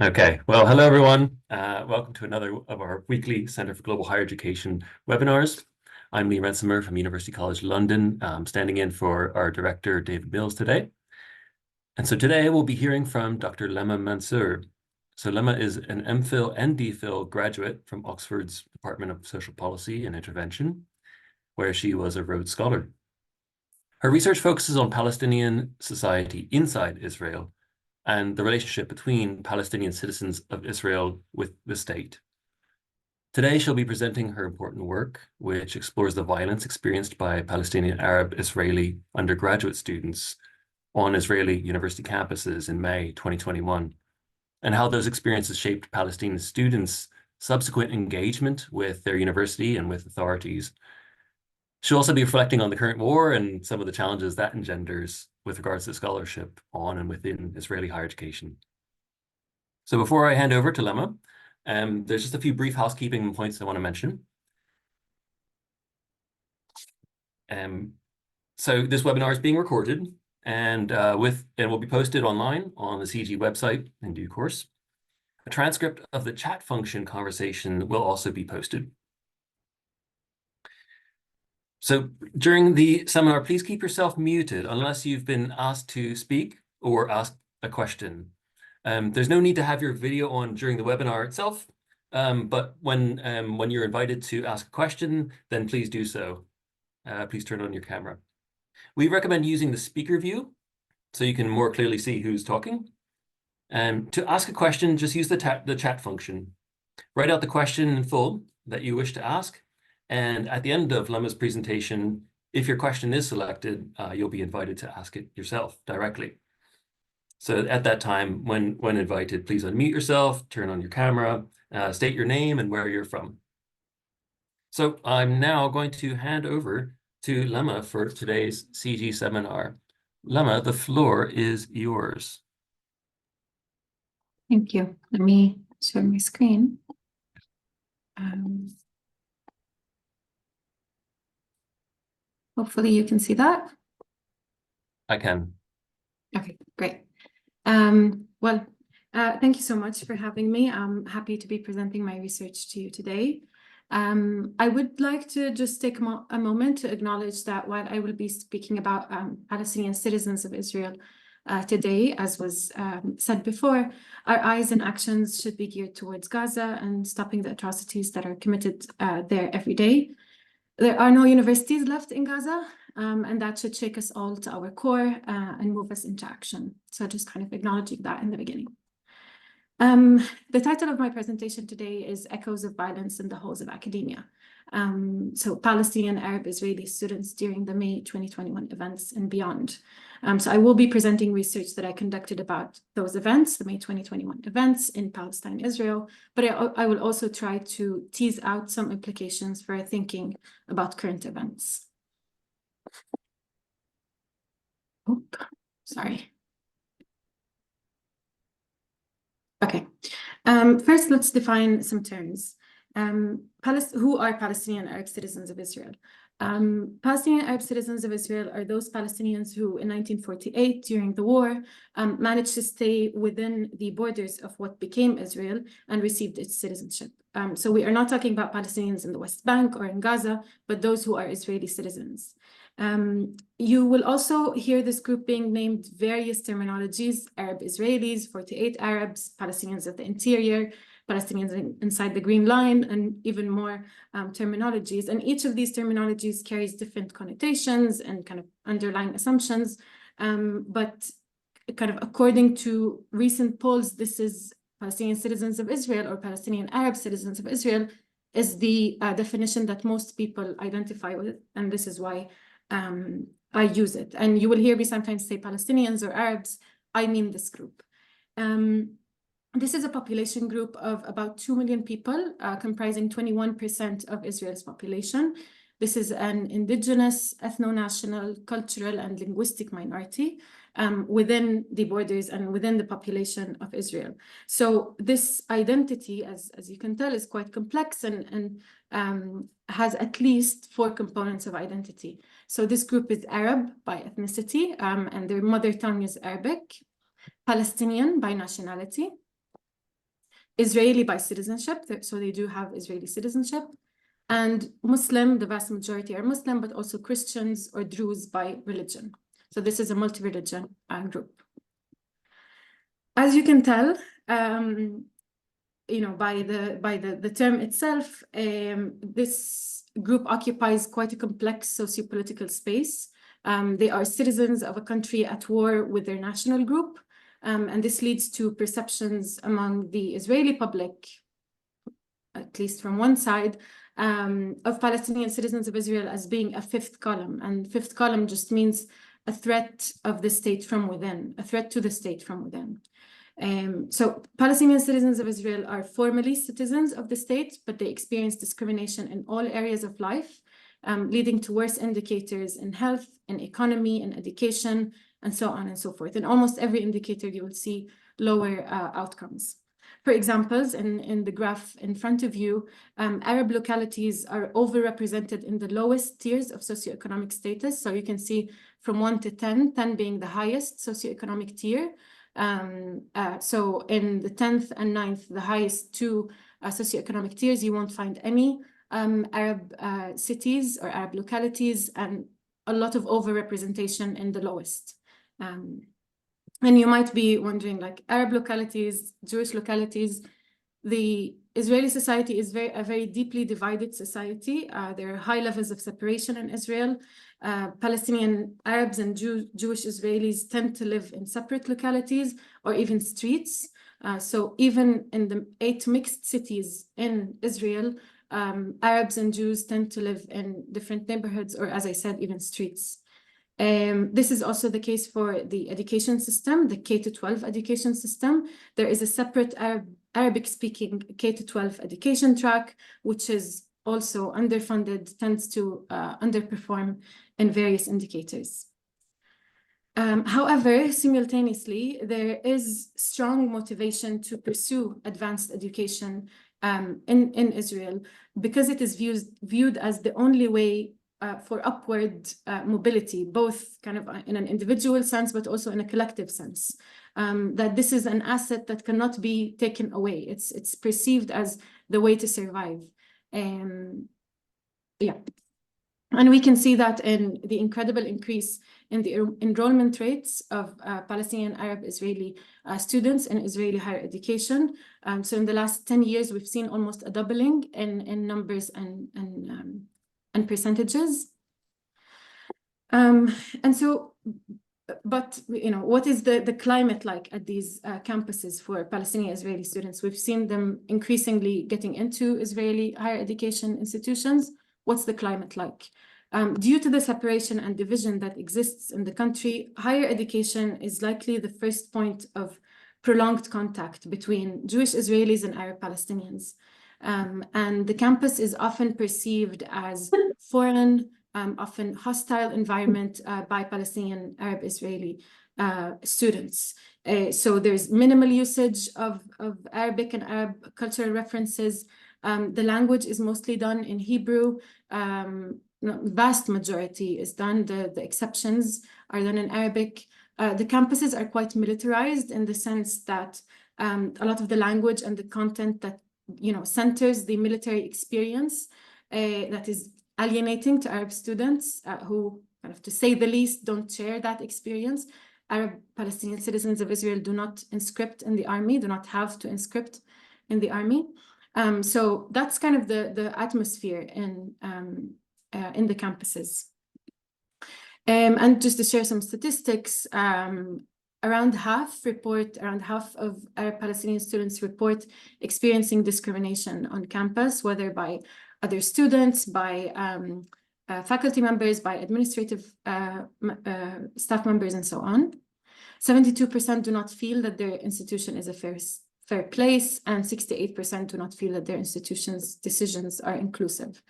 Okay, well, hello everyone. Welcome to another of our weekly Centre for Global Higher Education webinars. I'm Lee Rensimer from University College London, standing in for our director, David Mills, today. And so today we'll be hearing from Dr. Lema Mansour. So Lema is an MPhil and DPhil graduate from Oxford's Department of Social Policy and Intervention, where she was a Rhodes Scholar. Her research focuses on Palestinian society inside Israel and the relationship between Palestinian citizens of Israel with the state. Today, she'll be presenting her important work, which explores the violence experienced by Palestinian Arab Israeli undergraduate students on Israeli university campuses in May 2021, and how those experiences shaped Palestinian students' subsequent engagement with their university and with authorities. She'll also be reflecting on the current war and some of the challenges that engenders with regards to scholarship on and within Israeli higher education. So before I hand over to Lema, there's just a few brief housekeeping points I want to mention. So this webinar is being recorded and will be posted online on the CG website in due course. A transcript of the chat function conversation will also be posted. So during the seminar, please keep yourself muted unless you've been asked to speak or ask a question. There's no need to have your video on during the webinar itself, but when you're invited to ask a question, then please do so. Please turn on your camera. We recommend using the speaker view so you can more clearly see who's talking. To ask a question, just use the chat function. Write out the question in full that you wish to ask. And at the end of Lema's presentation, if your question is selected, you'll be invited to ask it yourself directly. So at that time, when invited, please unmute yourself, turn on your camera, state your name and where you're from. So I'm now going to hand over to Lema for today's CG seminar. Lema, the floor is yours. Thank you. Let me share my screen. Hopefully you can see that. I can. Okay, great. Thank you so much for having me. I'm happy to be presenting my research to you today. I would like to just take a moment to acknowledge that while I will be speaking about Palestinian citizens of Israel today, as was said before, our eyes and actions should be geared towards Gaza and stopping the atrocities that are committed there every day. There are no universities left in Gaza, and that should shake us all to our core and move us into action. So just kind of acknowledging that in the beginning. The title of my presentation today is Echoes of Violence in the Halls of Academia. So Palestinian Arab Israeli students during the May 2021 events and beyond. So I will be presenting research that I conducted about those events, the May 2021 events in Palestine, Israel, but I will also try to tease out some implications for thinking about current events. Oop, sorry. Okay, first let's define some terms. Who are Palestinian Arab citizens of Israel? Palestinian Arab citizens of Israel are those Palestinians who in 1948, during the war, managed to stay within the borders of what became Israel and received its citizenship. So we are not talking about Palestinians in the West Bank or in Gaza, but those who are Israeli citizens. You will also hear this group being named various terminologies: Arab Israelis, 48 Arabs, Palestinians of the interior, Palestinians inside the Green Line, and even more terminologies. And each of these terminologies carries different connotations and kind of underlying assumptions. But kind of according to recent polls, this is Palestinian citizens of Israel or Palestinian Arab citizens of Israel is the definition that most people identify with. And this is why I use it. And you will hear me sometimes say Palestinians or Arabs. I mean this group. This is a population group of about 2 million people, comprising 21% of Israel's population. This is an indigenous, ethno-national, cultural, and linguistic minority within the borders and within the population of Israel. So this identity, as you can tell, is quite complex and has at least 4 components of identity. So this group is Arab by ethnicity, and their mother tongue is Arabic, Palestinian by nationality, Israeli by citizenship, so they do have Israeli citizenship, and Muslim, the vast majority are Muslim, but also Christians or Druze by religion. So this is a multi-religion group. As you can tell, by the term itself, this group occupies quite a complex sociopolitical space. They are citizens of a country at war with their national group, and this leads to perceptions among the Israeli public, at least from one side, of Palestinian citizens of Israel as being a fifth column. And fifth column just means a threat of the state from within, a threat to the state from within. So Palestinian citizens of Israel are formally citizens of the state, but they experience discrimination in all areas of life, leading to worse indicators in health, in economy, in education, and so on and so forth. In almost every indicator, you will see lower outcomes. For examples, in the graph in front of you, Arab localities are overrepresented in the lowest tiers of socioeconomic status. So you can see from 1 to 10, 10 being the highest socioeconomic tier. So in the 10th and 9th, the highest two socioeconomic tiers, you won't find any Arab cities or Arab localities, and a lot of overrepresentation in the lowest. And you might be wondering, like, Arab localities, Jewish localities, the Israeli society is a very deeply divided society. There are high levels of separation in Israel. Palestinian Arabs and Jewish Israelis tend to live in separate localities or even streets. So even in the 8 mixed cities in Israel, Arabs and Jews tend to live in different neighborhoods, or, as I said, even streets. This is also the case for the education system, the K-12 education system. There is a separate Arabic-speaking K-12 education track, which is also underfunded, tends to underperform in various indicators. However, simultaneously, there is strong motivation to pursue advanced education in Israel, because it is viewed as the only way for upward mobility, both kind of in an individual sense, but also in a collective sense. That this is an asset that cannot be taken away. It's perceived as the way to survive. Yeah. And we can see that in the incredible increase in the enrollment rates of Palestinian Arab Israeli students in Israeli higher education. So in the last 10 years, we've seen almost a doubling in numbers and percentages. And so, but what is the climate like at these campuses for Palestinian Israeli students? We've seen them increasingly getting into Israeli higher education institutions. What's the climate like? Due to the separation and division that exists in the country, higher education is likely the first point of prolonged contact between Jewish Israelis and Arab Palestinians. And the campus is often perceived as foreign, often hostile environment by Palestinian Arab Israeli students. So there's minimal usage of Arabic and Arab cultural references. The language is mostly done in Hebrew. Vast majority is done. The exceptions are done in Arabic. The campuses are quite militarized in the sense that a lot of the language and the content that centers the military experience that is alienating to Arab students who, kind of, to say the least, don't share that experience. Arab Palestinian citizens of Israel do not inscript in the army, do not have to inscript in the army. So that's kind of the atmosphere in the campuses. And just to share some statistics, around half of Arab Palestinian students report experiencing discrimination on campus, whether by other students, by faculty members, by administrative staff members, and so on. 72% do not feel that their institution is a fair place, and 68% do not feel that their institution's decisions are inclusive.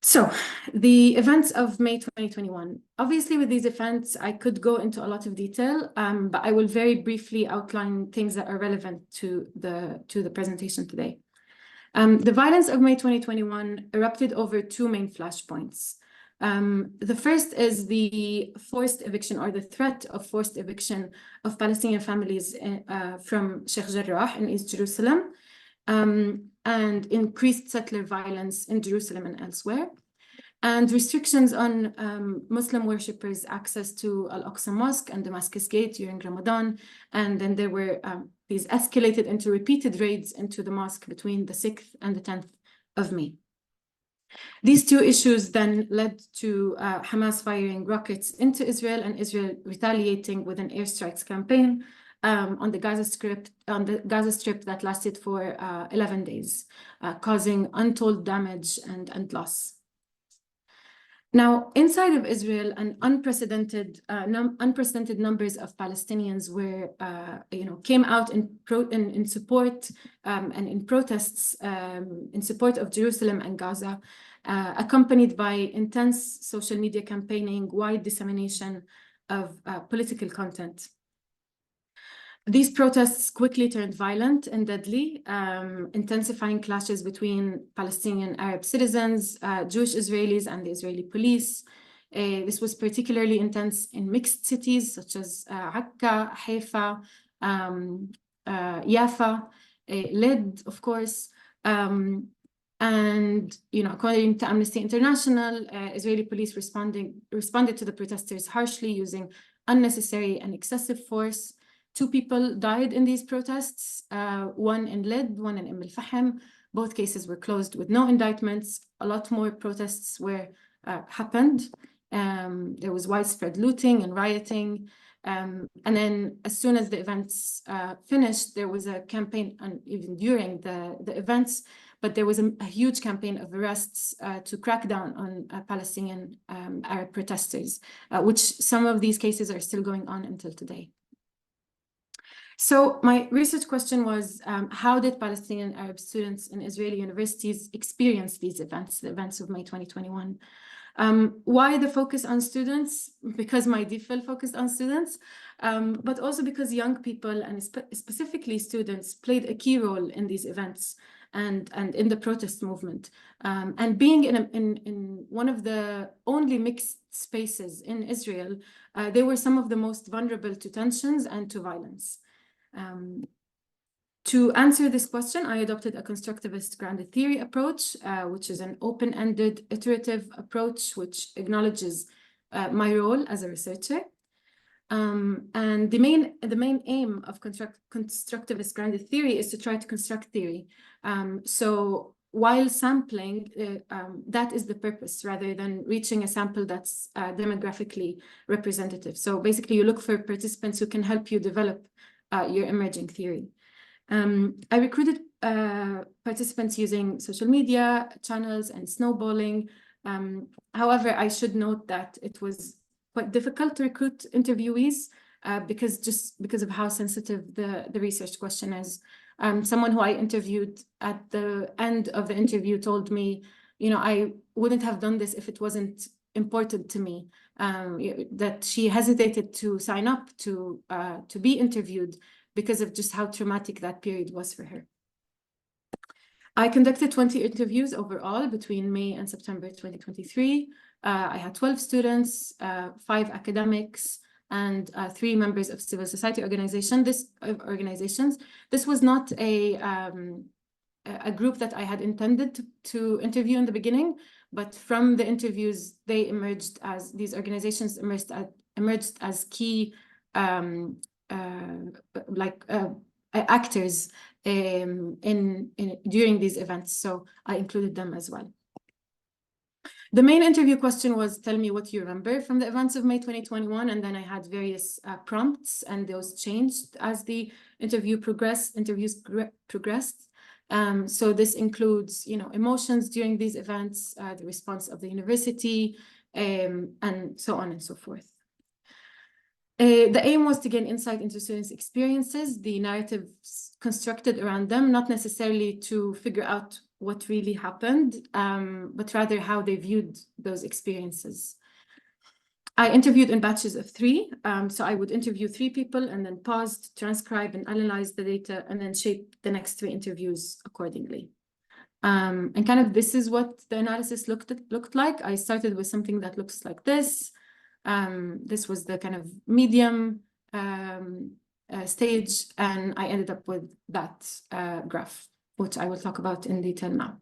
So the events of May 2021, obviously with these events, I could go into a lot of detail, but I will very briefly outline things that are relevant to the presentation today. The violence of May 2021 erupted over 2 main flashpoints. The first is the forced eviction or the threat of forced eviction of Palestinian families from Sheikh Jarrah in East Jerusalem, and increased settler violence in Jerusalem and elsewhere, and restrictions on Muslim worshippers' access to Al-Aqsa Mosque and Damascus Gate during Ramadan. And then there were these escalated into repeated raids into the mosque between the 6th and the 10th of May. These two issues then led to Hamas firing rockets into Israel and Israel retaliating with an airstrikes campaign on the Gaza Strip that lasted for 11 days, causing untold damage and loss. Now, inside of Israel, an unprecedented numbers of Palestinians were, came out in support and in protests in support of Jerusalem and Gaza, accompanied by intense social media campaigning, wide dissemination of political content. These protests quickly turned violent and deadly, intensifying clashes between Palestinian Arab citizens, Jewish Israelis, and the Israeli police. This was particularly intense in mixed cities such as Akka, Haifa, Yafa, Lid, of course. And according to Amnesty International, Israeli police responded to the protesters harshly, using unnecessary and excessive force. 2 people died in these protests, one in Lid, one in al-Fahim. Both cases were closed with no indictments. A lot more protests happened. There was widespread looting and rioting. And then as soon as the events finished, there was a campaign, and even during the events, but there was a huge campaign of arrests to crack down on Palestinian Arab protesters, which some of these cases are still going on until today. So my research question was, how did Palestinian Arab students in Israeli universities experience these events, the events of May 2021? Why the focus on students? Because my DPhil focused on students, but also because young people, and specifically students, played a key role in these events and in the protest movement. And being in one of the only mixed spaces in Israel, they were some of the most vulnerable to tensions and to violence. To answer this question, I adopted a constructivist grounded theory approach, which is an open-ended, iterative approach which acknowledges my role as a researcher. And the main aim of constructivist grounded theory is to try to construct theory. So while sampling, that is the purpose, rather than reaching a sample that's demographically representative. So basically, you look for participants who can help you develop your emerging theory. I recruited participants using social media channels and snowballing. However, I should note that it was quite difficult to recruit interviewees because of how sensitive the research question is. Someone who I interviewed at the end of the interview told me, I wouldn't have done this if it wasn't important to me, that she hesitated to sign up to be interviewed because of just how traumatic that period was for her. I conducted 20 interviews overall between May and September 2023. I had 12 students, 5 academics, and 3 members of civil society organizations. This was not a group that I had intended to interview in the beginning, but from the interviews, these organizations emerged as key actors during these events. So I included them as well. The main interview question was, tell me what you remember from the events of May 2021. And then I had various prompts, and those changed as the interviews progressed. So this includes, emotions during these events, the response of the university, and so on and so forth. The aim was to gain insight into students' experiences, the narratives constructed around them, not necessarily to figure out what really happened, but rather how they viewed those experiences. I interviewed in batches of 3, so I would interview 3 people and then pause, transcribe and analyze the data, and then shape the next 3 interviews accordingly. And kind of this is what the analysis looked like. I started with something that looks like this. This was the kind of medium stage, and I ended up with that graph, which I will talk about in detail now.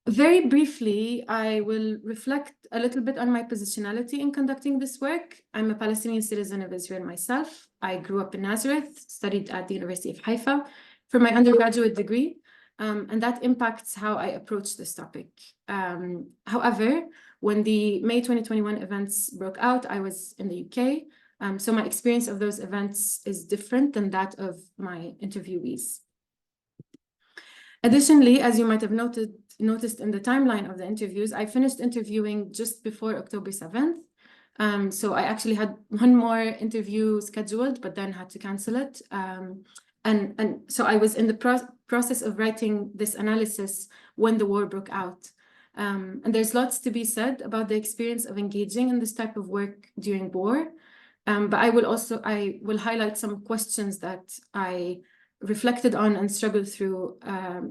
Very briefly, I will reflect a little bit on my positionality in conducting this work. I'm a Palestinian citizen of Israel myself. I grew up in Nazareth, studied at the University of Haifa for my undergraduate degree, and that impacts how I approach this topic. However, when the May 2021 events broke out, I was in the UK, so my experience of those events is different than that of my interviewees. Additionally, as you might have noticed in the timeline of the interviews, I finished interviewing just before October 7th. So I actually had one more interview scheduled, but then had to cancel it. And so I was in the process of writing this analysis when the war broke out. And there's lots to be said about the experience of engaging in this type of work during war. But I will highlight some questions that I reflected on and struggled through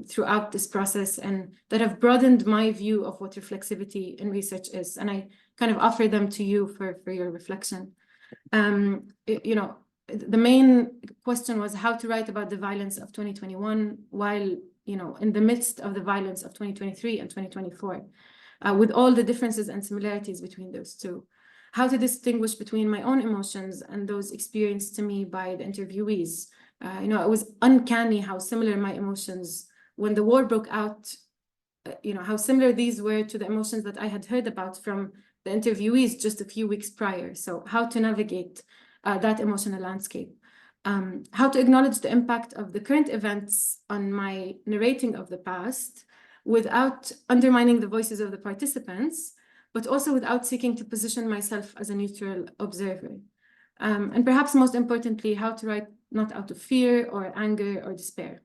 throughout this process, and that have broadened my view of what reflexivity in research is. And I kind of offer them to you for your reflection. You know, the main question was how to write about the violence of 2021 while, you know, in the midst of the violence of 2023 and 2024, with all the differences and similarities between those two. How to distinguish between my own emotions and those experienced to me by the interviewees. You know, it was uncanny how similar my emotions when the war broke out, you know, how similar these were to the emotions that I had heard about from the interviewees just a few weeks prior. So how to navigate that emotional landscape. How to acknowledge the impact of the current events on my narrating of the past without undermining the voices of the participants, but also without seeking to position myself as a neutral observer. And perhaps most importantly, how to write not out of fear or anger or despair.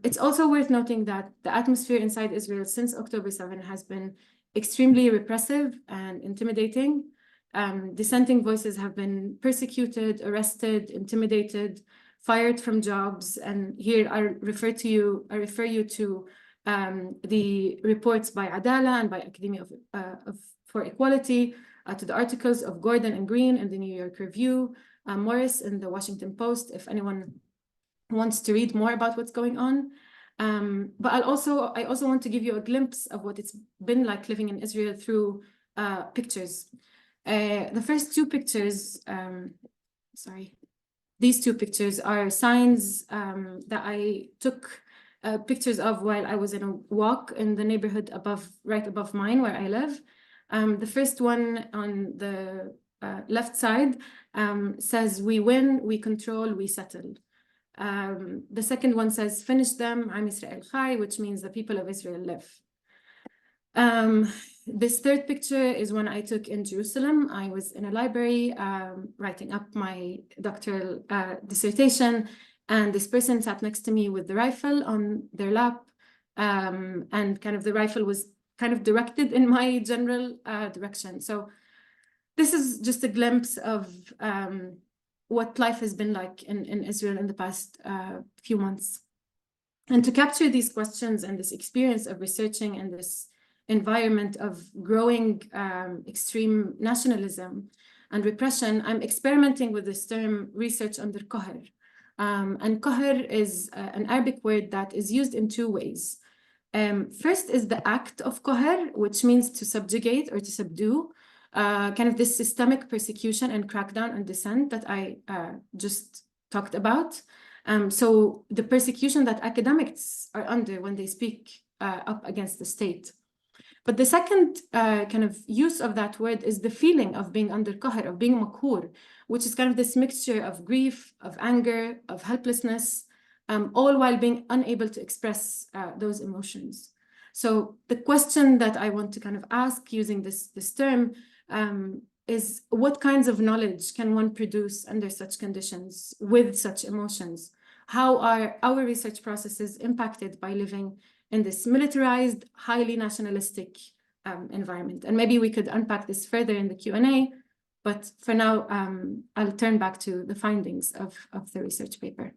It's also worth noting that the atmosphere inside Israel since October 7 has been extremely repressive and intimidating. Dissenting voices have been persecuted, arrested, intimidated, fired from jobs. And here I refer you to the reports by Adala and by Academy for Equality, to the articles of Gordon and Green in the New York Review, Morris in the Washington Post, if anyone wants to read more about what's going on. But I also want to give you a glimpse of what it's been like living in Israel through pictures. The first two pictures, these two pictures are signs that I took pictures of while I was in a walk in the neighborhood right above mine where I live. The first one on the left side says, "We win, we control, we settle." The second one says, "Finish them, Am Israel Chai," which means the people of Israel live. This third picture is one I took in Jerusalem. I was in a library writing up my doctoral dissertation, and this person sat next to me with the rifle on their lap, and kind of the rifle was kind of directed in my general direction. So this is just a glimpse of what life has been like in Israel in the past few months. And to capture these questions and this experience of researching in this environment of growing extreme nationalism and repression, I'm experimenting with this term research under qahr. And qahr is an Arabic word that is used in two ways. First is the act of qahr, which means to subjugate or to subdue, kind of this systemic persecution and crackdown and dissent that I just talked about. So the persecution that academics are under when they speak up against the state. But the second kind of use of that word is the feeling of being under qahr, of being makhur, which is kind of this mixture of grief, of anger, of helplessness, all while being unable to express those emotions. So the question that I want to kind of ask using this term is, what kinds of knowledge can one produce under such conditions with such emotions? How are our research processes impacted by living in this militarized, highly nationalistic environment? And maybe we could unpack this further in the Q&A, but for now, I'll turn back to the findings of the research paper.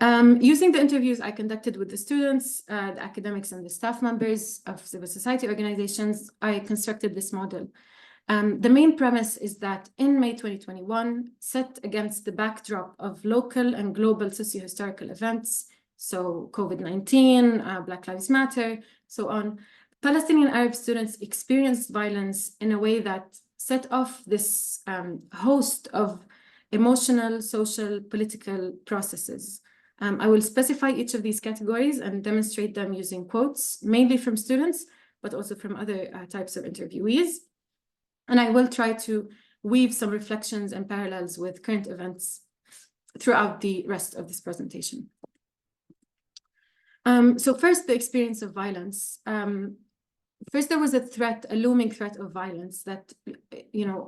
Using the interviews I conducted with the students, the academics, and the staff members of civil society organizations, I constructed this model. The main premise is that in May 2021, set against the backdrop of local and global socio-historical events, so COVID-19, Black Lives Matter, so on, Palestinian Arab students experienced violence in a way that set off this host of emotional, social, political processes. I will specify each of these categories and demonstrate them using quotes, mainly from students, but also from other types of interviewees. And I will try to weave some reflections and parallels with current events throughout the rest of this presentation. So first, the experience of violence. First, there was a looming threat of violence that,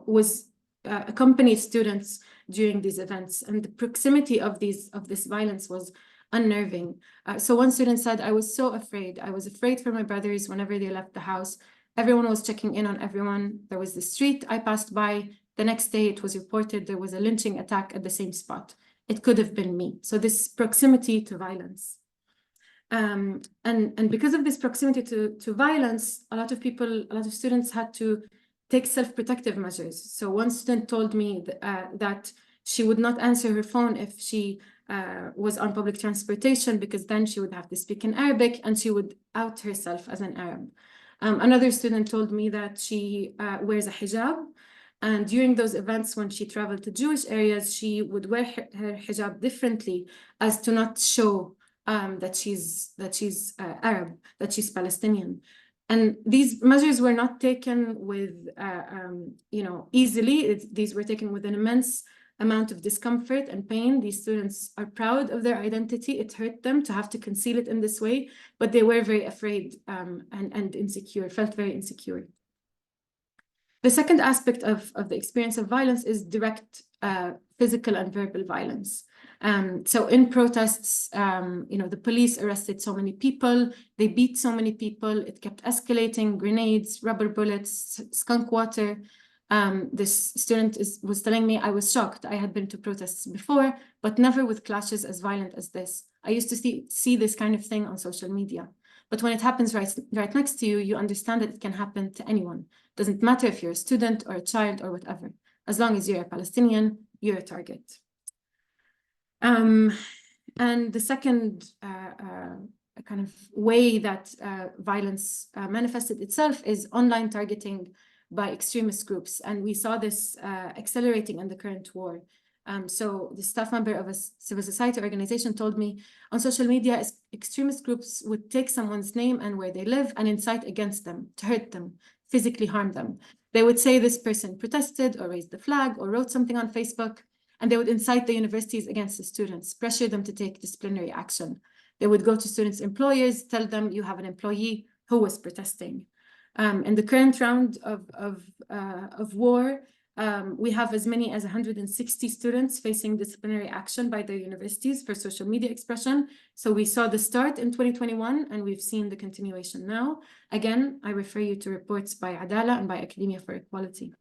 was accompanied students during these events, and the proximity of this violence was unnerving. So one student said, "I was so afraid. I was afraid for my brothers whenever they left the house. Everyone was checking in on everyone. There was the street I passed by. The next day it was reported there was a lynching attack at the same spot. It could have been me." So this proximity to violence. And because of this proximity to violence, a lot of students had to take self-protective measures. So one student told me that she would not answer her phone if she was on public transportation, because then she would have to speak in Arabic and she would out herself as an Arab. Another student told me that she wears a hijab, and during those events, when she traveled to Jewish areas, she would wear her hijab differently as to not show that she's Arab, that she's Palestinian. And these measures were not taken with, easily. These were taken with an immense amount of discomfort and pain. These students are proud of their identity. It hurt them to have to conceal it in this way, but they were very afraid and insecure, felt very insecure. The second aspect of the experience of violence is direct physical and verbal violence. So in protests, the police arrested so many people, they beat so many people, it kept escalating, grenades, rubber bullets, skunk water. This student was telling me, "I was shocked. I had been to protests before, but never with clashes as violent as this. I used to see this kind of thing on social media. But when it happens right next to you, you understand that it can happen to anyone. Doesn't matter if you're a student or a child or whatever. As long as you're a Palestinian, you're a target." And the second kind of way that violence manifested itself is online targeting by extremist groups. And we saw this accelerating in the current war. So the staff member of a civil society organization told me, on social media, extremist groups would take someone's name and where they live and incite against them, to hurt them, physically harm them. They would say this person protested or raised the flag or wrote something on Facebook, and they would incite the universities against the students, pressure them to take disciplinary action. They would go to students' employers, tell them you have an employee who was protesting. In the current round of war, we have as many as 160 students facing disciplinary action by their universities for social media expression. So we saw the start in 2021, and we've seen the continuation now. Again, I refer you to reports by Adala and by Academia for Equality.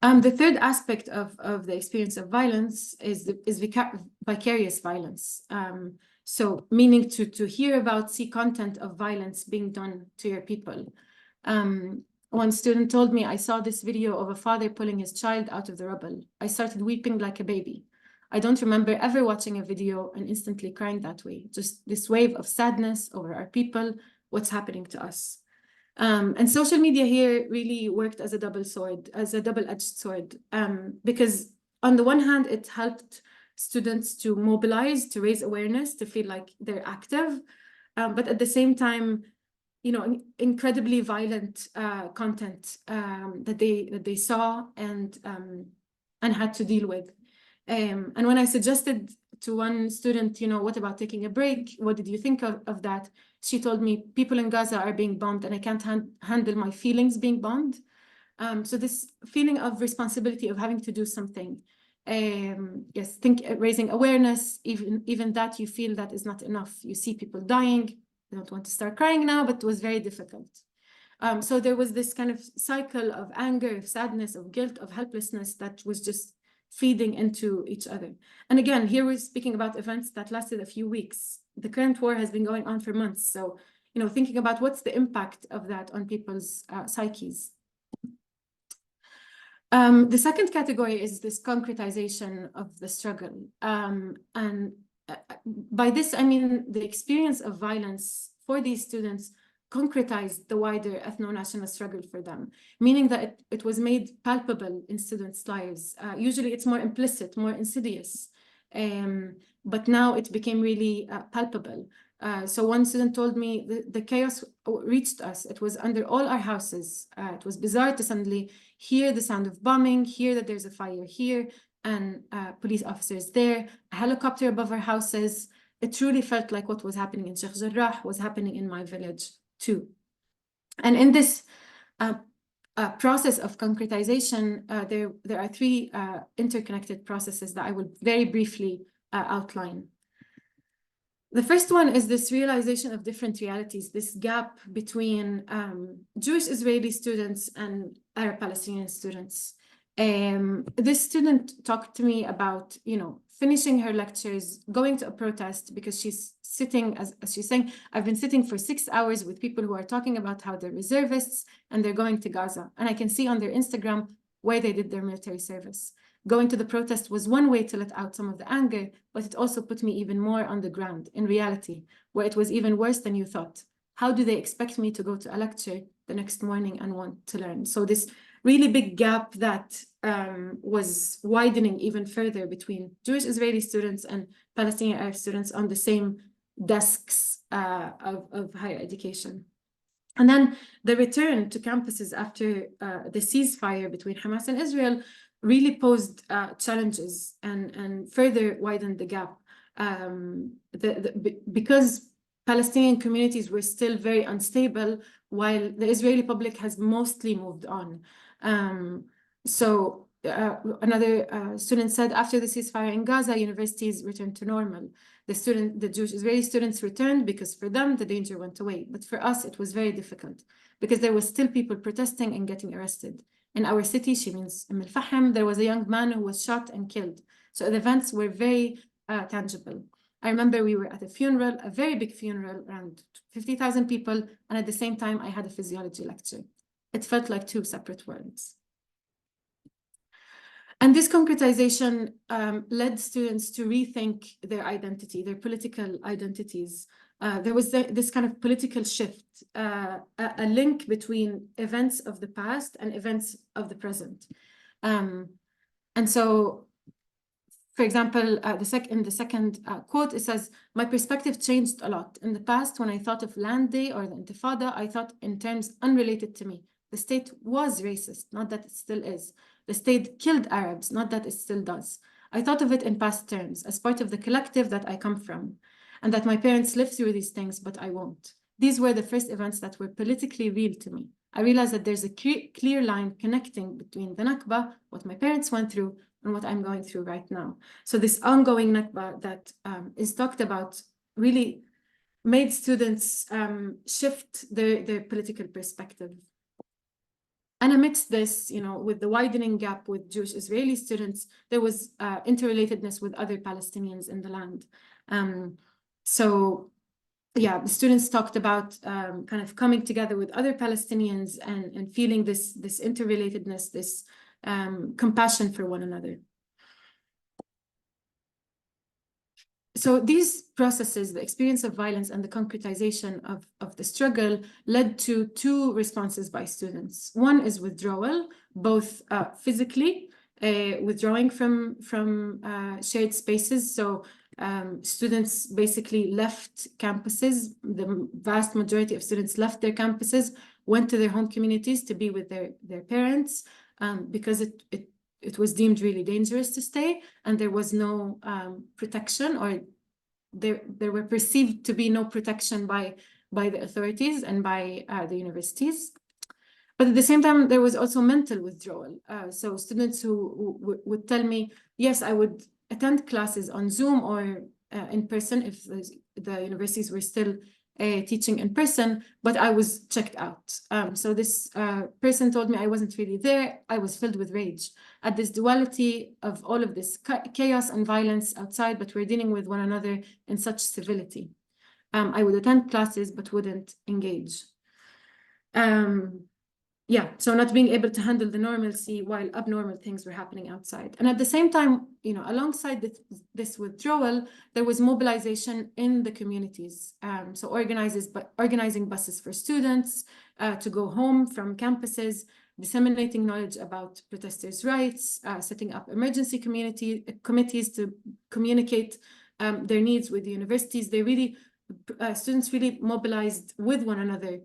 The third aspect of the experience of violence is vicarious violence. So meaning to hear about, see content of violence being done to your people. One student told me, "I saw this video of a father pulling his child out of the rubble. I started weeping like a baby. I don't remember ever watching a video and instantly crying that way. Just this wave of sadness over our people, what's happening to us." And social media here really worked as a double-edged sword, because on the one hand, it helped students to mobilize, to raise awareness, to feel like they're active, but at the same time, incredibly violent content that they saw and had to deal with. And when I suggested to one student, what about taking a break? What did you think of that? She told me, "People in Gaza are being bombed and I can't handle my feelings being bombed." So this feeling of responsibility of having to do something. Yes, raising awareness, even that you feel that is not enough. You see people dying. I don't want to start crying now, but it was very difficult. So there was this kind of cycle of anger, of sadness, of guilt, of helplessness that was just feeding into each other. And again, here we're speaking about events that lasted a few weeks. The current war has been going on for months. So, you know, thinking about what's the impact of that on people's psyches. The second category is this concretization of the struggle. By this, I mean the experience of violence for these students concretized the wider ethno-national struggle for them, meaning that it was made palpable in students' lives. Usually it's more implicit, more insidious, but now it became really palpable. So one student told me the chaos reached us. It was under all our houses. It was bizarre to suddenly hear the sound of bombing, hear that there's a fire here, and police officers there, a helicopter above our houses. It truly felt like what was happening in Sheikh Jarrah was happening in my village too. And in this process of concretization, there are three interconnected processes that I will very briefly outline. The first one is this realization of different realities, this gap between Jewish Israeli students and Arab Palestinian students. This student talked to me about, you know, finishing her lectures, going to a protest because she's sitting, as she's saying, I've been sitting for 6 hours with people who are talking about how they're reservists and they're going to Gaza. And I can see on their Instagram where they did their military service. Going to the protest was one way to let out some of the anger, but it also put me even more on the ground in reality, where it was even worse than you thought. How do they expect me to go to a lecture the next morning and want to learn? So this really big gap that was widening even further between Jewish Israeli students and Palestinian Arab students on the same desks of higher education. And then the return to campuses after the ceasefire between Hamas and Israel really posed challenges and further widened the gap. Because Palestinian communities were still very unstable, while the Israeli public has mostly moved on. Another student said, after the ceasefire in Gaza, universities returned to normal. The Jewish Israeli students returned because for them, the danger went away. But for us, it was very difficult because there was still people protesting and getting arrested. In our city, she means Al-Fahim, there was a young man who was shot and killed. So the events were very tangible. I remember we were at a funeral, a very big funeral, around 50,000 people. And at the same time, I had a physiology lecture. It felt like two separate worlds. And this concretization led students to rethink their identity, their political identities. There was this kind of political shift, a link between events of the past and events of the present. And so, for example, in the second quote, it says, my perspective changed a lot. In the past, when I thought of Land Day or the Intifada, I thought in terms unrelated to me. The state was racist, not that it still is. The state killed Arabs, not that it still does. I thought of it in past terms, as part of the collective that I come from, and that my parents lived through these things, but I won't. These were the first events that were politically real to me. I realized that there's a clear line connecting between the Nakba, what my parents went through, and what I'm going through right now. So this ongoing Nakba that is talked about really made students shift their political perspective. And amidst this, you know, with the widening gap with Jewish Israeli students, there was interrelatedness with other Palestinians in the land. So yeah, the students talked about kind of coming together with other Palestinians and feeling this interrelatedness, this compassion for one another. So these processes, the experience of violence and the concretization of the struggle, led to two responses by students. One is withdrawal, both physically, withdrawing from shared spaces. So students basically left campuses. The vast majority of students left their campuses, went to their home communities to be with their parents because it was deemed really dangerous to stay, and there was no protection, or there were perceived to be no protection by the authorities and by the universities. But at the same time, there was also mental withdrawal. So students who would tell me, yes, I would attend classes on Zoom or in person if the universities were still teaching in person, but I was checked out. So this person told me I wasn't really there. I was filled with rage at this duality of all of this chaos and violence outside, but we're dealing with one another in such civility. I would attend classes, but wouldn't engage. Yeah, so not being able to handle the normalcy while abnormal things were happening outside. And at the same time, alongside this withdrawal, there was mobilization in the communities. So organizing buses for students to go home from campuses, disseminating knowledge about protesters' rights, setting up emergency committees to communicate their needs with the universities. They really, students really mobilized with one another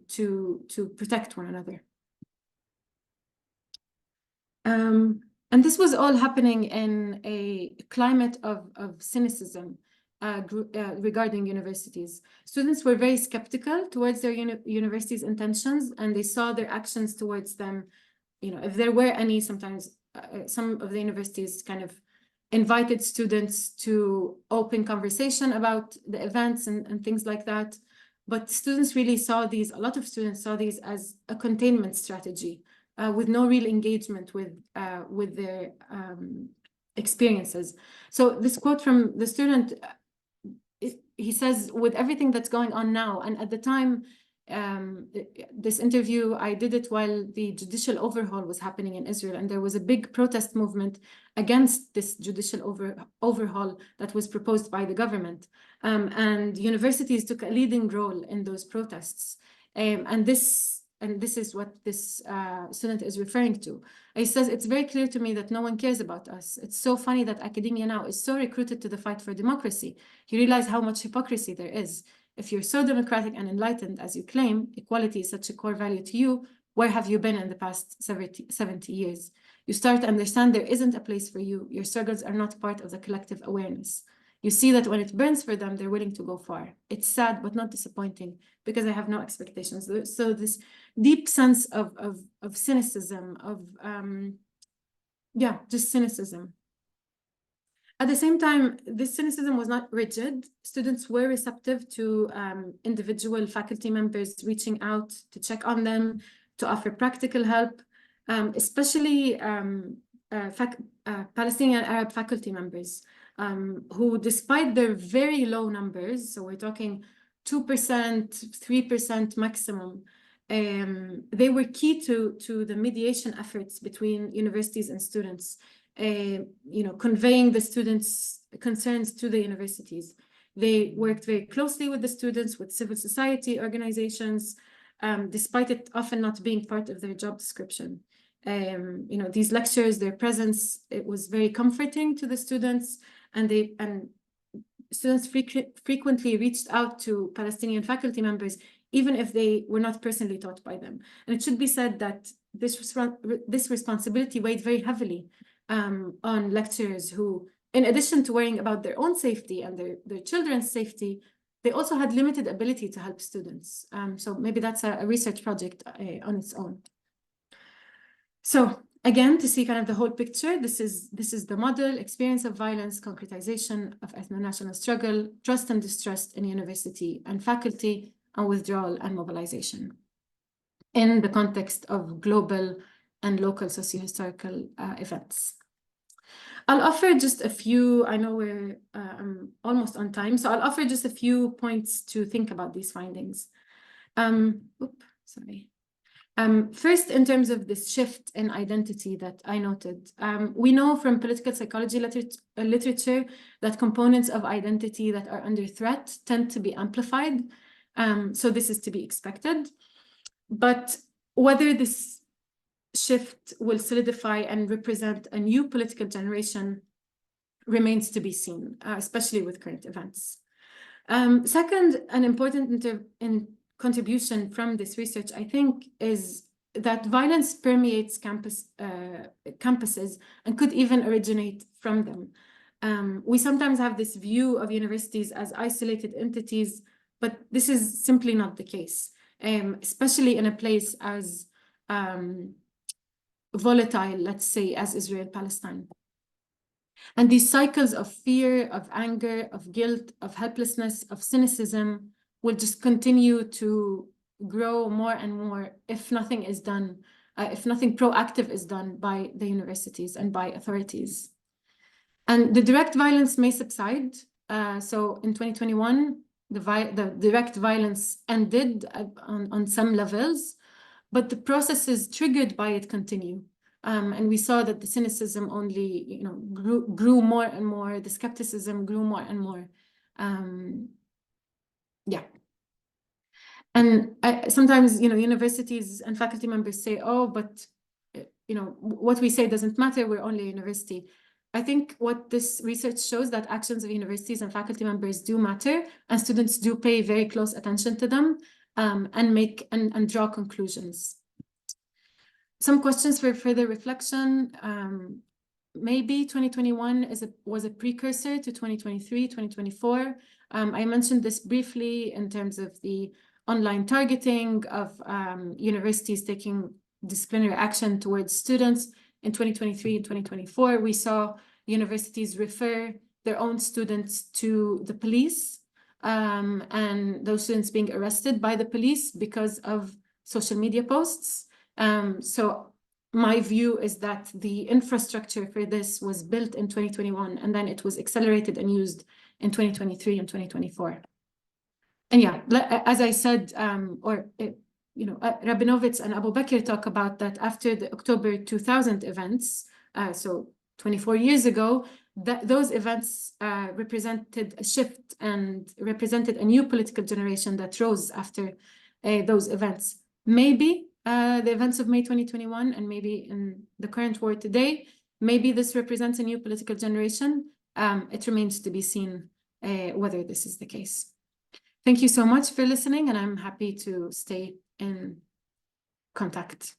to protect one another. And this was all happening in a climate of cynicism regarding universities. Students were very skeptical towards their universities' intentions, and they saw their actions towards them. If there were any, sometimes some of the universities kind of invited students to open conversation about the events and things like that. But students really saw these, a lot of students saw these as a containment strategy with no real engagement with their experiences. So this quote from the student, he says, with everything that's going on now, and at the time, this interview, I did it while the judicial overhaul was happening in Israel, and there was a big protest movement against this judicial overhaul that was proposed by the government. And universities took a leading role in those protests. And this is what this student is referring to. He says, it's very clear to me that no one cares about us. It's so funny that academia now is so recruited to the fight for democracy. You realize how much hypocrisy there is. If you're so democratic and enlightened as you claim, equality is such a core value to you, where have you been in the past 70 years? You start to understand there isn't a place for you. Your struggles are not part of the collective awareness. You see that when it burns for them, they're willing to go far. It's sad, but not disappointing, because I have no expectations. So this deep sense of cynicism, just cynicism. At the same time, this cynicism was not rigid. Students were receptive to individual faculty members reaching out to check on them, to offer practical help, especially Palestinian Arab faculty members who, despite their very low numbers, so we're talking 2%, 3% maximum, they were key to the mediation efforts between universities and students. Conveying the students' concerns to the universities. They worked very closely with the students, with civil society organizations, despite it often not being part of their job description. These lectures, their presence, it was very comforting to the students, and students frequently reached out to Palestinian faculty members, even if they were not personally taught by them. And it should be said that this responsibility weighed very heavily on lecturers who, in addition to worrying about their own safety and their children's safety, they also had limited ability to help students. So maybe that's a research project on its own. So again, to see kind of the whole picture, this is the model: experience of violence, concretization of ethno-national struggle, trust and distrust in university and faculty, and withdrawal and mobilization in the context of global and local socio-historical events. I'll offer just a few, I know we're almost on time, so I'll offer just a few points to think about these findings. First, in terms of this shift in identity that I noted, we know from political psychology literature that components of identity that are under threat tend to be amplified. So this is to be expected. But whether this shift will solidify and represent a new political generation remains to be seen, especially with current events. Second, an important contribution from this research, I think, is that violence permeates campuses and could even originate from them. We sometimes have this view of universities as isolated entities, but this is simply not the case, especially in a place as volatile, let's say, as Israel-Palestine. And these cycles of fear, of anger, of guilt, of helplessness, of cynicism, will just continue to grow more and more if nothing is done, if nothing proactive is done by the universities and by authorities. And the direct violence may subside. So in 2021, the direct violence ended on some levels, but the processes triggered by it continue. And we saw that the cynicism only, grew more and more. The skepticism grew more and more. Yeah. And sometimes, universities and faculty members say, oh, but, what we say doesn't matter. We're only a university. I think what this research shows that actions of universities and faculty members do matter, and students do pay very close attention to them, and make and draw conclusions. Some questions for further reflection. Maybe 2021 was a precursor to 2023, 2024. I mentioned this briefly in terms of the online targeting of universities taking disciplinary action towards students. In 2023 and 2024, we saw universities refer their own students to the police, and those students being arrested by the police because of social media posts. So my view is that the infrastructure for this was built in 2021, and then it was accelerated and used in 2023 and 2024. And yeah, as I said, Rabinovitz and Abu Bakr talk about that after the October 2000 events, so 24 years ago, those events represented a shift and represented a new political generation that rose after those events. Maybe the events of May 2021 and maybe in the current war today, maybe this represents a new political generation. It remains to be seen whether this is the case. Thank you so much for listening, and I'm happy to stay in contact.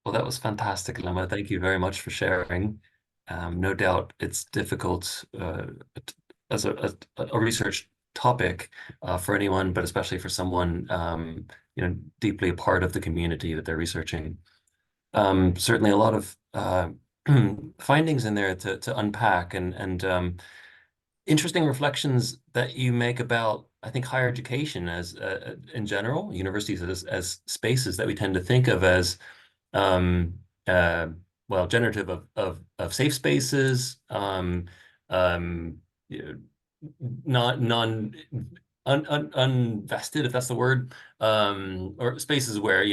Well, that was fantastic, Lama. Thank you very much for sharing. No doubt it's difficult as a research topic for anyone, but especially for someone deeply a part of the community that they're researching. Certainly a lot of findings in there to unpack and interesting reflections that you make about, I think, higher education as in general, universities as spaces that we tend to think of as well, generative of safe spaces, unvested, if that's the word, or spaces where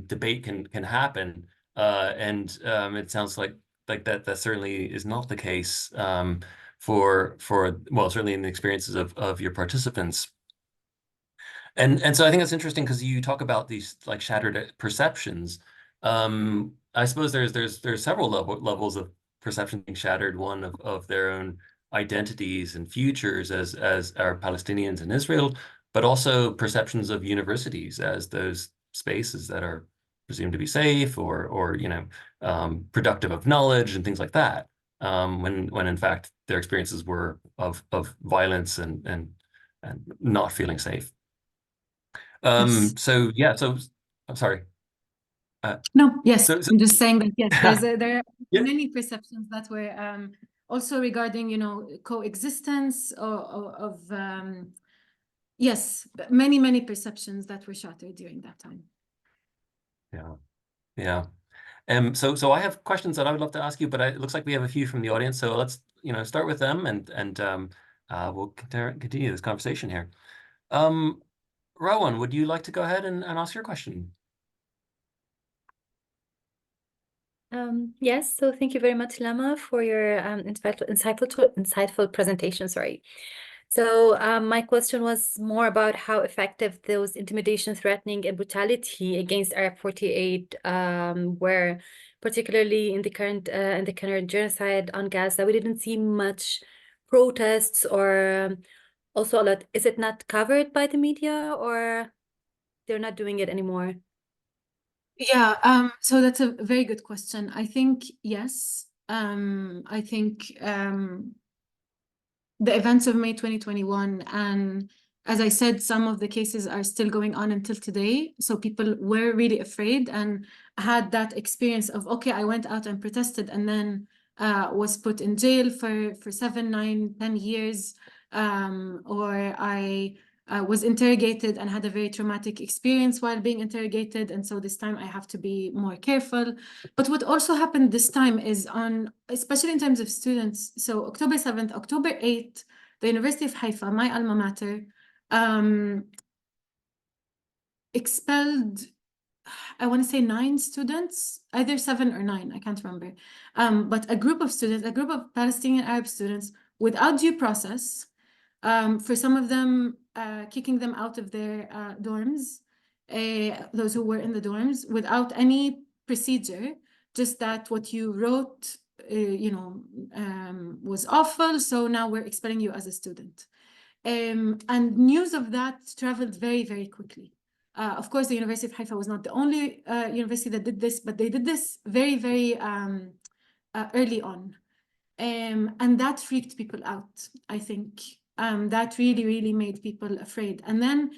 debate can happen, and it sounds like that certainly is not the case for well, certainly in the experiences of your participants. And so I think that's interesting because you talk about these like shattered perceptions. I suppose there's several levels of perception being shattered. One of their own identities and futures as our Palestinians in Israel, but also perceptions of universities as those spaces that are presumed to be safe or productive of knowledge and things like that. When in fact their experiences were of violence and not feeling safe. Yes. So yeah, so I'm sorry. No, yes, So I'm just saying that yes, there are yeah. many perceptions that were also regarding coexistence of yes, many perceptions that were shattered during that time. Yeah. So I have questions that I would love to ask you, but it looks like we have a few from the audience. So let's start with them and we'll continue this conversation here. Rowan, would you like to go ahead and ask your question? Yes, so thank you very much, Lama, for your insightful presentation. Sorry. So my question was more about how effective those intimidation, threatening, and brutality against Arab 48 were, particularly in the current genocide on Gaza. We didn't see much protests or also a lot. Is it not covered by the media, or they're not doing it anymore? Yeah, so that's a very good question. I think yes. I think the events of May 2021, and as I said, some of the cases are still going on until today. So people were really afraid and had that experience of, okay, I went out and protested, and then was put in jail for 7, 9, 10 years, or I was interrogated and had a very traumatic experience while being interrogated, and so this time I have to be more careful. But what also happened this time is especially in terms of students, so October 7th, October 8th, the University of Haifa, my alma mater, expelled, I want to say 9 students, either 7 or 9, I can't remember. But a group of students, a group of Palestinian Arab students without due process, for some of them kicking them out of their dorms, those who were in the dorms, without any procedure, just that what you wrote, was awful, so now we're expelling you as a student. And news of that traveled very, very quickly. Of course, the University of Haifa was not the only university that did this, but they did this very, very early on. And that freaked people out, I think. That really, really made people afraid. And then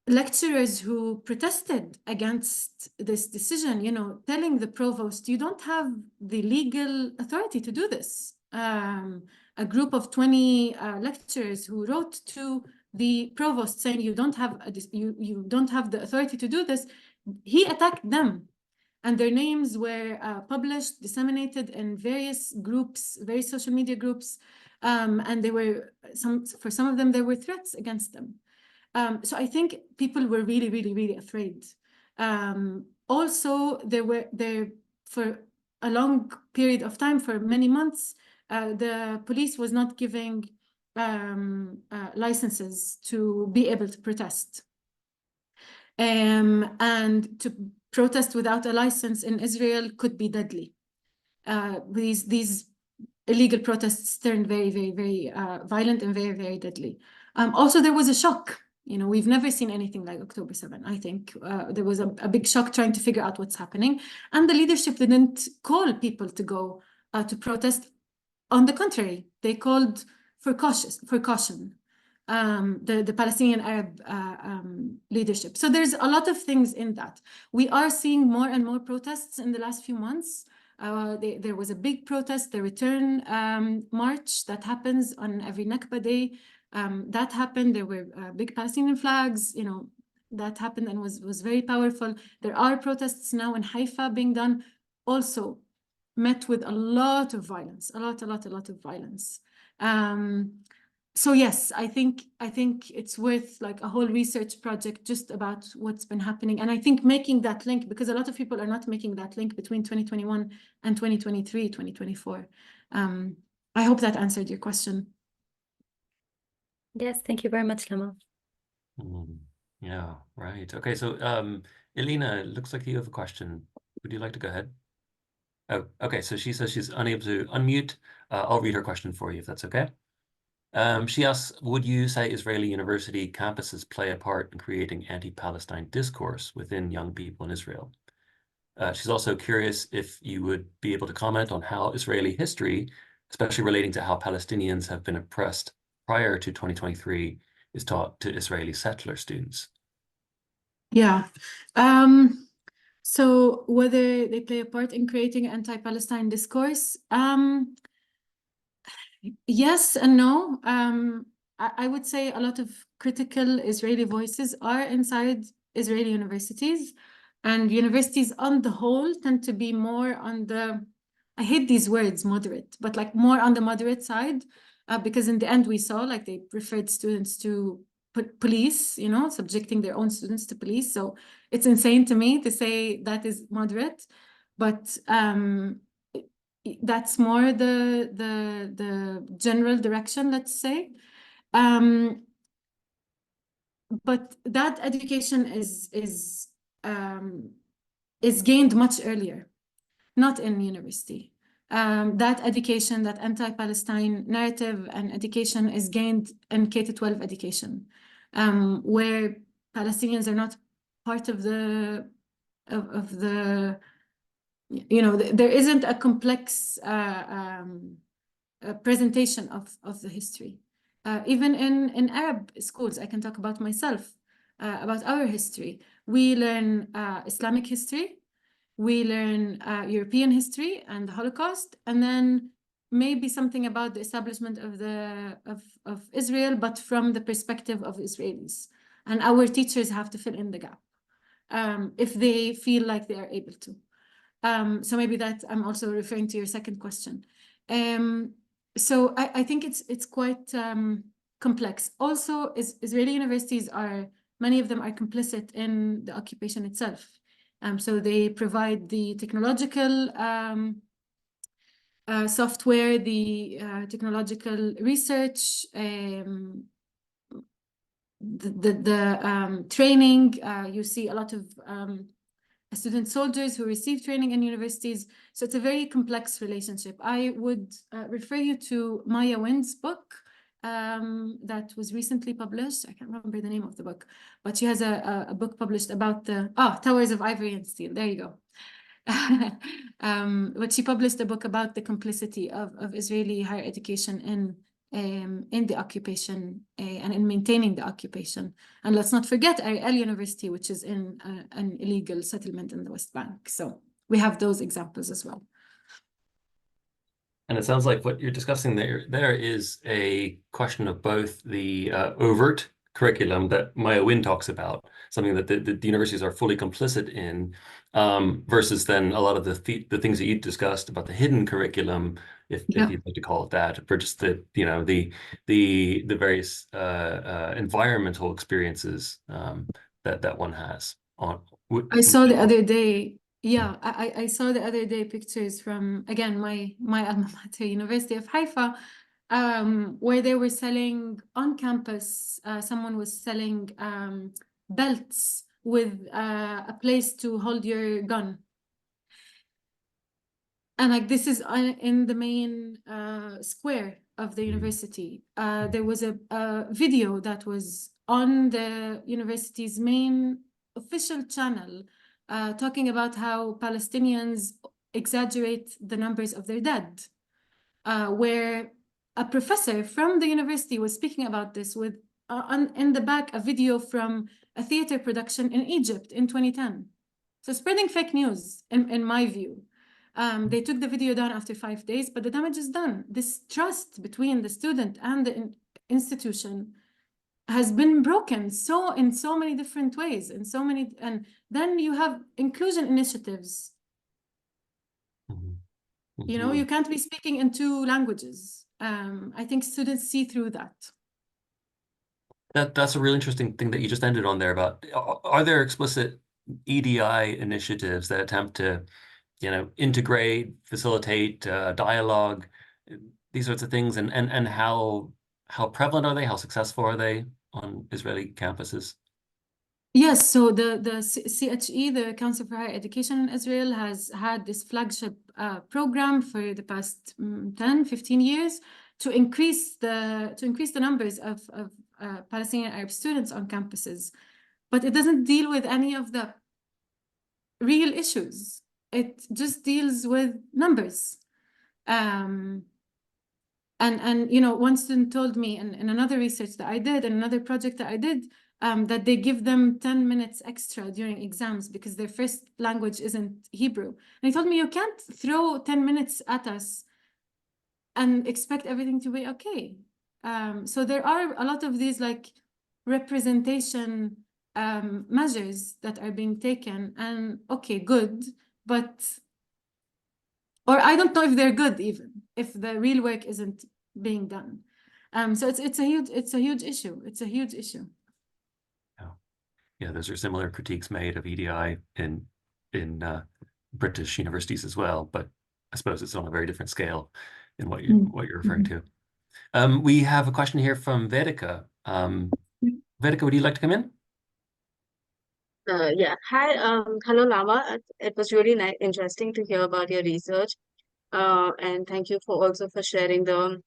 lecturers who protested against this decision, telling the provost, you don't have the legal authority to do this. A group of 20 lecturers who wrote to the provost saying you don't have you don't have the authority to do this. He attacked them, and their names were published, disseminated in various groups, various social media groups, and they were for some of them there were threats against them. So I think people were really, really, really afraid. Also, there for a long period of time, for many months, the police was not giving licenses to be able to protest. And to protest without a license in Israel could be deadly. These illegal protests turned very, very, very violent and very, very deadly. Also, there was a shock. We've never seen anything like October 7. I think there was a big shock trying to figure out what's happening. And the leadership didn't call people to go to protest. On the contrary, they called for caution, the Palestinian Arab leadership. So there's a lot of things in that. We are seeing more and more protests in the last few months. There was a big protest, the return march that happens on every Nakba day. That happened. There were big Palestinian flags, that happened and was very powerful. There are protests now in Haifa being done, also met with a lot of violence, a lot of violence. So yes, I think it's worth like a whole research project just about what's been happening. And I think making that link, because a lot of people are not making that link between 2021 and 2023, 2024. I hope that answered your question. Yes, thank you very much, Lama. Yeah, right. Okay, so Elena, it looks like you have a question. Would you like to go ahead? Oh, okay, so she says she's unable to unmute. I'll read her question for you if that's okay. She asks, would you say Israeli university campuses play a part in creating anti-Palestine discourse within young people in Israel? She's also curious if you would be able to comment on how Israeli history, especially relating to how Palestinians have been oppressed prior to 2023, is taught to Israeli settler students. Yeah. So whether they play a part in creating anti-Palestine discourse, yes and no. I would say a lot of critical Israeli voices are inside Israeli universities, and universities on the whole tend to be more on the, I hate these words, moderate, but like more on the moderate side, because in the end we saw like they preferred students to police, subjecting their own students to police. So it's insane to me to say that is moderate, but that's more the general direction, let's say. But that education is gained much earlier, not in university. That education, that anti-Palestine narrative and education is gained in K-12 education, where Palestinians are not part of the there isn't a complex presentation of the history. Even in Arab schools, I can talk about myself, about our history. We learn Islamic history, we learn European history and the Holocaust, and then maybe something about the establishment of Israel, but from the perspective of Israelis. And our teachers have to fill in the gap if they feel like they are able to. So maybe that I'm also referring to your second question. So I think it's quite complex. Also, Israeli universities many of them are complicit in the occupation itself. So they provide the technological software, the technological research, the training. You see a lot of student soldiers who receive training in universities. So it's a very complex relationship. I would refer you to Maya Wynn's book that was recently published. I can't remember the name of the book, but she has a book published about the Towers of Ivory and Steel. There you go. But she published a book about the complicity of Israeli higher education in the occupation and in maintaining the occupation. And let's not forget Ariel University, which is in an illegal settlement in the West Bank. So we have those examples as well. And it sounds like what you're discussing there is a question of both the overt curriculum that Maya Wynn talks about, something that the universities are fully complicit in, versus then a lot of the things that you discussed about the hidden curriculum, if you'd like to call it that, or just the various environmental experiences that one has on. I saw the other day. Yeah, I saw the other day pictures from, again, my alma mater, University of Haifa, where they were selling on campus, someone was selling belts with a place to hold your gun. And like this is in the main square of the university. There was a video that was on the university's main official channel talking about how Palestinians exaggerate the numbers of their dead, where a professor from the university was speaking about this with in the back a video from a theater production in Egypt in 2010. So spreading fake news, in my view. They took the video down after 5 days, but the damage is done. This trust between the student and the institution has been broken in so many different ways, and then you have inclusion initiatives. You know, you can't be speaking in 2 languages. I think students see through that. That's a really interesting thing that you just ended on there about, are there explicit EDI initiatives that attempt to, integrate, facilitate dialogue, these sorts of things, and how prevalent are they? How successful are they on Israeli campuses? Yes, so the CHE, the Council for Higher Education in Israel, has had this flagship program for the past 10, 15 years to increase the numbers of Palestinian Arab students on campuses. But it doesn't deal with any of the real issues. It just deals with numbers. And one student told me in another research that I did, in another project that I did, that they give them 10 minutes extra during exams because their first language isn't Hebrew. And he told me, you can't throw 10 minutes at us and expect everything to be okay. So there are a lot of these like representation measures that are being taken, and okay, good, or I don't know if they're good, even if the real work isn't being done. So it's a huge issue. It's a huge issue. Yeah, those are similar critiques made of EDI in British universities as well, but I suppose it's on a very different scale in what you're referring to. We have a question here from Vedika. Vedika, would you like to come in? Yeah. Hi. Hello, Lama. It was really interesting to hear about your research. And thank you for sharing the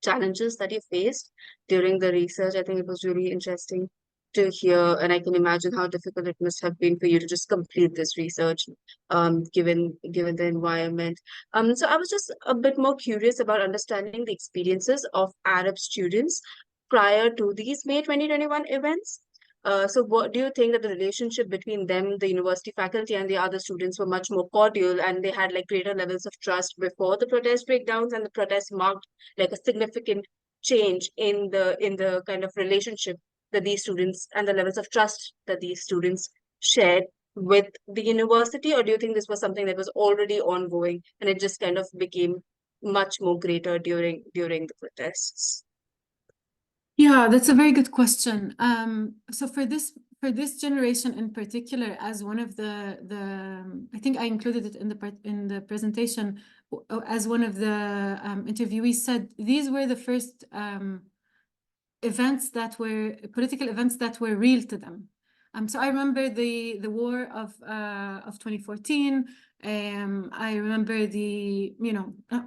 challenges that you faced during the research. I think it was really interesting to hear, and I can imagine how difficult it must have been for you to just complete this research, given the environment. So I was just a bit more curious about understanding the experiences of Arab students prior to these May 2021 events. So what do you think that the relationship between them, the university faculty and the other students were much more cordial, and they had like greater levels of trust before the protest breakdowns, and the protest marked like a significant change in the kind of relationship that these students and the levels of trust that these students shared with the university? Or do you think this was something that was already ongoing and it just kind of became much more greater during the protests? Yeah, that's a very good question. So for this generation in particular, as one of the I think I included it in the presentation, as one of the interviewees said, these were the first political events that were real to them. So I remember the war of 2014. I remember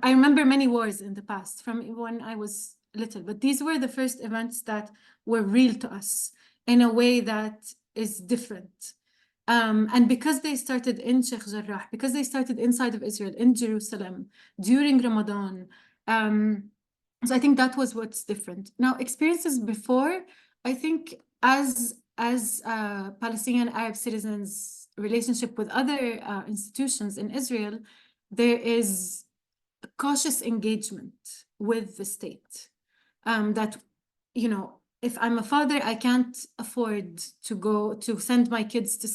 I remember many wars in the past from when I was little, but these were the first events that were real to us in a way that is different. And because they started in Sheikh Jarrah, because they started inside of Israel, in Jerusalem, during Ramadan, so I think that was what's different. Now, experiences before, I think as Palestinian Arab citizens' relationship with other institutions in Israel, there is a cautious engagement with the state. That, if I'm a father, I can't afford to send my kids to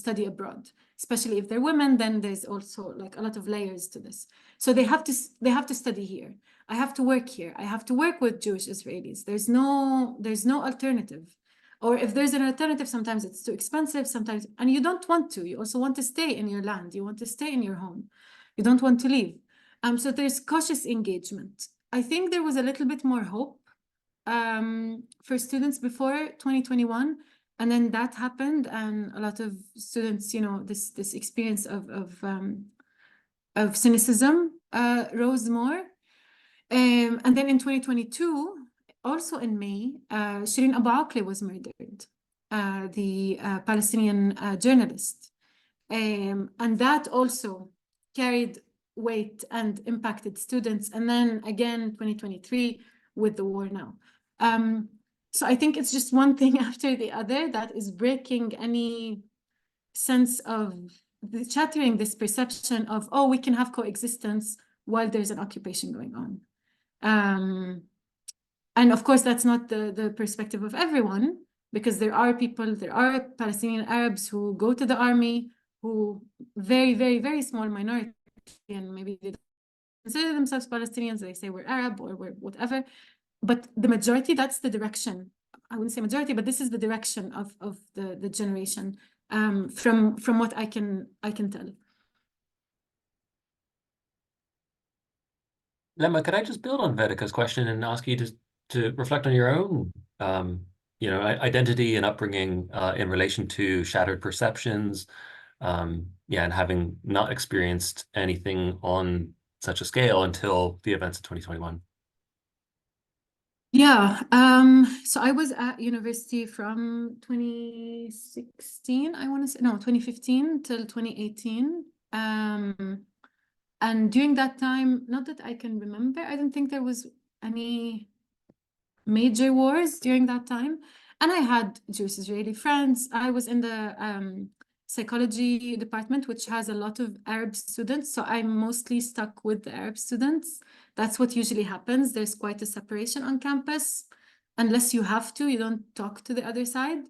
study abroad, especially if they're women. Then there's also like a lot of layers to this. So they have to study here. I have to work here. I have to work with Jewish Israelis. There's no alternative. Or if there's an alternative, sometimes it's too expensive, sometimes, and you don't want to. You also want to stay in your land. You want to stay in your home. You don't want to leave. So there's cautious engagement. I think there was a little bit more hope for students before 2021, and then that happened, and a lot of students, this experience of cynicism rose more. And then in 2022, also in May, Shireen Abu Akleh was murdered, the Palestinian journalist. And that also carried weight and impacted students. And then again, 2023 with the war now. So I think it's just one thing after the other that is breaking any sense of shattering this perception of, oh, we can have coexistence while there's an occupation going on. And of course, that's not the perspective of everyone, because there are Palestinian Arabs who go to the army, who very, very, very small minority, and maybe they don't consider themselves Palestinians, they say we're Arab or we're whatever. But the majority, that's the direction. I wouldn't say majority, but this is the direction of the generation, from what I can tell. Lemma, could I just build on Vedika's question and ask you to reflect on your own, identity and upbringing in relation to shattered perceptions, and having not experienced anything on such a scale until the events of 2021? Yeah, so I was at university from 2016, I want to say, no, 2015 till 2018. And during that time, not that I can remember, I don't think there was any major wars during that time. And I had Jewish Israeli friends. I was in the psychology department, which has a lot of Arab students. So I'm mostly stuck with the Arab students. That's what usually happens. There's quite a separation on campus. Unless you have to, you don't talk to the other side.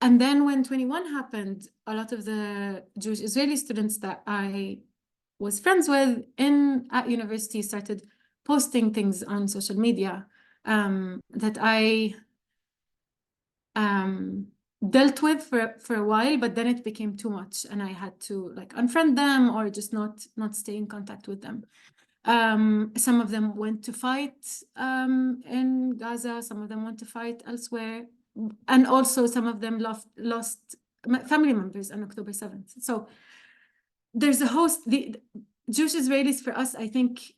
And then when 21 happened, a lot of the Jewish Israeli students that I was friends with at university started posting things on social media that I dealt with for a while, but then it became too much and I had to like unfriend them or just not stay in contact with them. Some of them went to fight in Gaza, some of them went to fight elsewhere, and also some of them lost family members on October 7th. So there's a host. The Jewish Israelis for us, I think,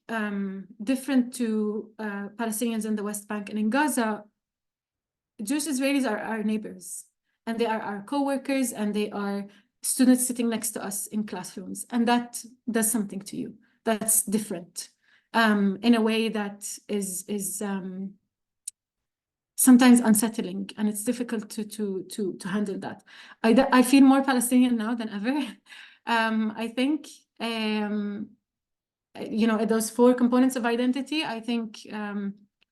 different to Palestinians in the West Bank and in Gaza. Jewish Israelis are our neighbors, and they are our co-workers, and they are students sitting next to us in classrooms, and that does something to you. That's different in a way that is sometimes unsettling, and it's difficult to handle that. I feel more Palestinian now than ever. I think you know, those 4 components of identity, I think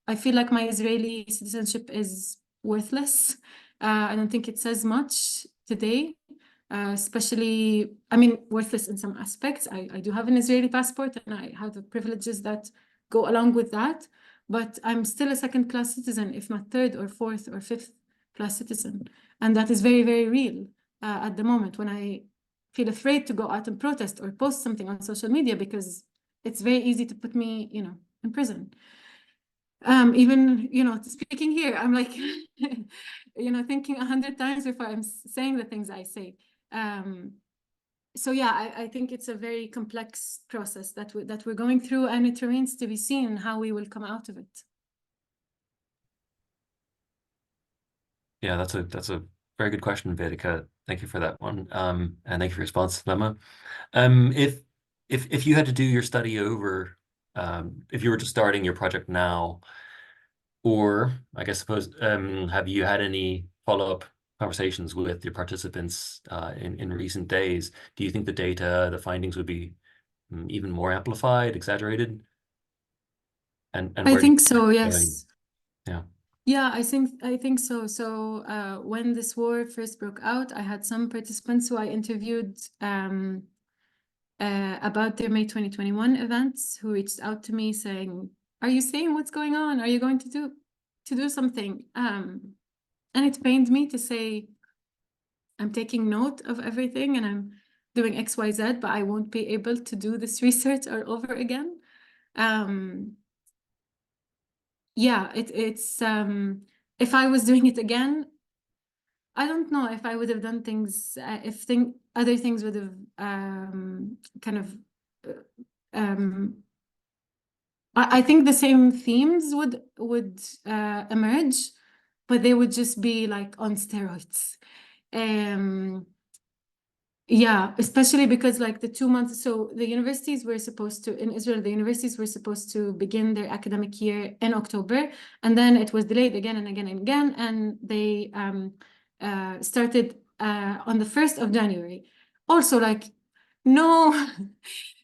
I feel like my Israeli citizenship is worthless. I don't think it says much today, especially, I mean, worthless in some aspects. I do have an Israeli passport and I have the privileges that go along with that, but I'm still a second-class citizen, if not third or fourth or fifth-class citizen. And that is very, very real at the moment when I feel afraid to go out and protest or post something on social media because it's very easy to put me, you know, in prison. Even, you know, speaking here, I'm like, you know, thinking 100 times before I'm saying the things I say. So yeah, I think it's a very complex process that we're going through, and it remains to be seen how we will come out of it. Yeah, that's a very good question, Vedika. Thank you for that one. And thank you for your response, Lemma. If you had to do your study over, if you were just starting your project now, or I guess suppose, have you had any follow-up conversations with your participants in recent days? Do you think the data, the findings would be even more amplified, exaggerated? And I where think so, going? yes. Yeah. Yeah, I think so. So when this war first broke out, I had some participants who I interviewed about their May 2021 events who reached out to me saying, "Are you seeing what's going on? Are you going to do something?" And it pained me to say, I'm taking note of everything and I'm doing X, Y, Z, but I won't be able to do this research all over again. Yeah, it's if I was doing it again, I don't know if I would have done things if other things would have kind of I think the same themes would emerge, but they would just be like on steroids. Yeah, especially because like the 2 months, so the universities were supposed to, in Israel, the universities were supposed to begin their academic year in October, and then it was delayed again and again and again, and they started on the 1st of January. Also, like, no,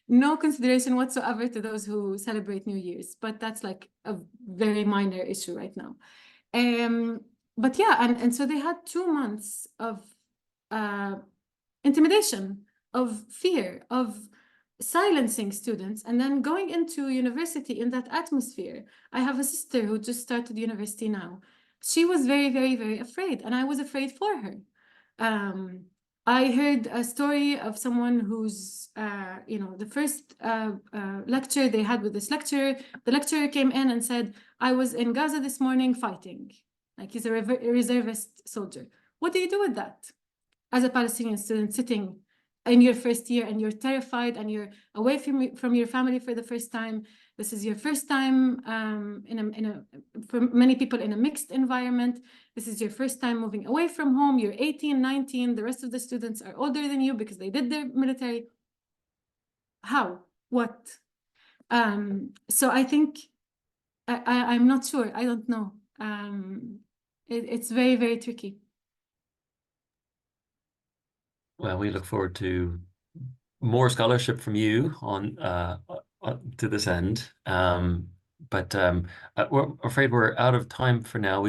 no consideration whatsoever to those who celebrate New Year's, but that's like a very minor issue right now. But yeah, and so they had 2 months of intimidation, of fear, of silencing students, and then going into university in that atmosphere. I have a sister who just started university now. She was very, very, very afraid, and I was afraid for her. I heard a story of someone who's, you know, the first lecture they had with this lecturer, the lecturer came in and said, "I was in Gaza this morning fighting." Like, he's a reservist soldier. What do you do with that? As a Palestinian student sitting in your first year and you're terrified and you're away from your family for the first time. This is your first time for many people in a mixed environment. This is your first time moving away from home. You're 18, 19. The rest of the students are older than you because they did their military. How? What? So I think I'm not sure. I don't know. It's very, very tricky. Well, we look forward to more scholarship from you on to this end. But we're afraid we're out of time for now.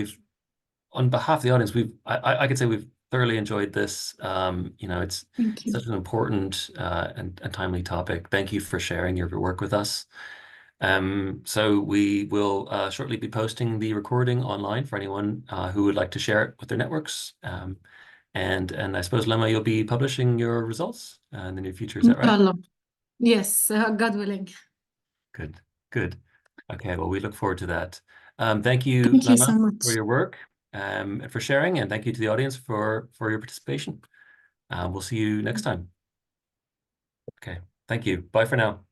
On behalf of the audience, I could say we've thoroughly enjoyed this. You know, it's such an important and timely topic. Thank you for sharing your work with us. So we will shortly be posting the recording online for anyone who would like to share it with their networks. And I suppose, Lemma, you'll be publishing your results in the near future, is that right? Inshallah. Yes, God willing. Good, good. Okay, well, we look forward to that. Thank you, Thank you Lemma, so much. for your work and for sharing, and thank you to the audience for your participation. We'll see you next time. Okay, thank you. Bye for now.